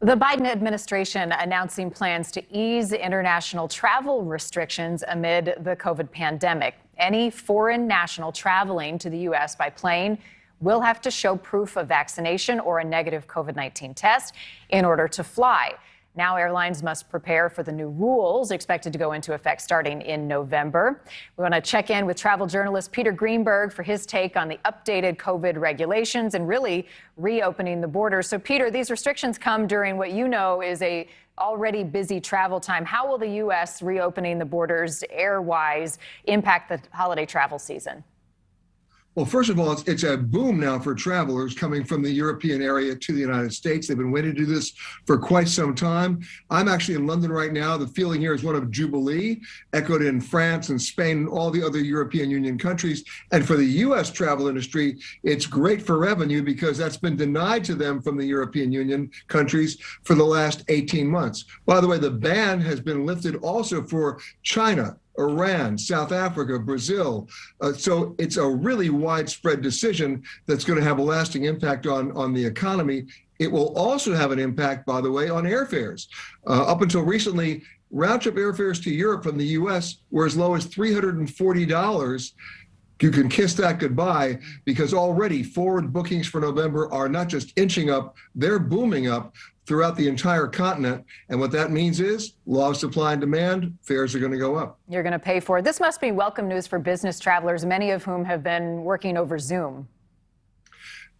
The Biden administration announcing plans to ease international travel restrictions amid the COVID pandemic. Any foreign national traveling to the U.S. by plane will have to show proof of vaccination or a negative COVID-19 test in order to fly. Now airlines must prepare for the new rules expected to go into effect starting in November. We want to check in with travel journalist Peter Greenberg for his take on the updated COVID regulations and really reopening the borders. So Peter, these restrictions come during what you know is a already busy travel time. How will the U.S. reopening the borders air-wise impact the holiday travel season? Well, first of all, it's a boom now for travelers coming from the European area to the United States. They've been waiting to do this for quite some time. I'm actually in London right now. The feeling here is one of jubilee, echoed in France and Spain and all the other European Union countries. And for the U.S. travel industry, it's great for revenue because that's been denied to them from the European Union countries for the last 18 months. By the way, the ban has been lifted also for China, Iran, South Africa, Brazil. So it's a really widespread decision that's going to have a lasting impact on the economy. It will also have an impact, by the way, on airfares. Up until recently, round-trip airfares to Europe from the U.S. were as low as $340. You can kiss that goodbye because already forward bookings for November are not just inching up, they're booming up throughout the entire continent. And what that means is law of supply and demand, fares are going to go up. You're going to pay for it. This must be welcome news for business travelers, many of whom have been working over Zoom.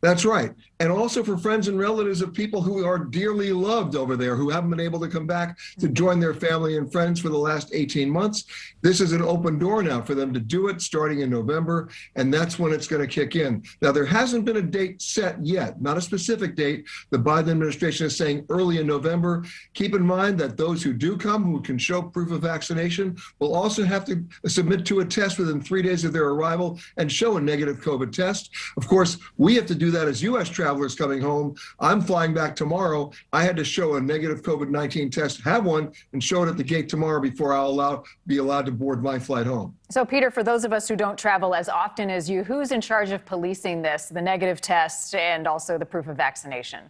That's right. And also for friends and relatives of people who are dearly loved over there, who haven't been able to come back to join their family and friends for the last 18 months. This is an open door now for them to do it starting in November, and that's when it's going to kick in. Now, there hasn't been a date set yet, not a specific date. The Biden administration is saying early in November. Keep in mind that those who do come, who can show proof of vaccination, will also have to submit to a test within 3 days of their arrival and show a negative COVID test. Of course, we have to do that as U.S. travelers coming home. I'm flying back tomorrow. I had to show a negative COVID-19 test, have one, and show it at the gate tomorrow before I'll be allowed to board my flight home. So, Peter, for those of us who don't travel as often as you, who's in charge of policing this, the negative test and also the proof of vaccination?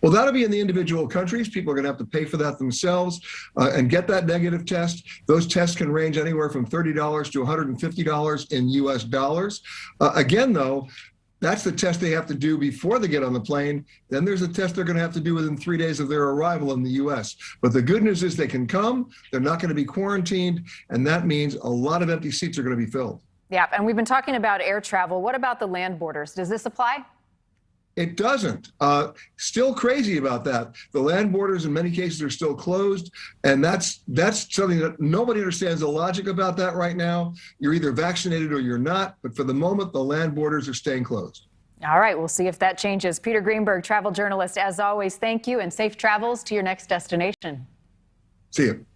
Well, that'll be in the individual countries. People are going to have to pay for that themselves and get that negative test. Those tests can range anywhere from $30 to $150 in U.S. dollars. Again, though, that's the test they have to do before they get on the plane. Then there's a test they're going to have to do within 3 days of their arrival in the U.S. But the good news is they can come. They're not going to be quarantined. And that means a lot of empty seats are going to be filled. Yeah. And we've been talking about air travel. What about the land borders? Does this apply? It doesn't. Still crazy about that. The land borders in many cases are still closed. And that's something that nobody understands the logic about that right now. You're either vaccinated or you're not. But for the moment, the land borders are staying closed. All right. We'll see if that changes. Peter Greenberg, travel journalist, as always, thank you and safe travels to your next destination. See you.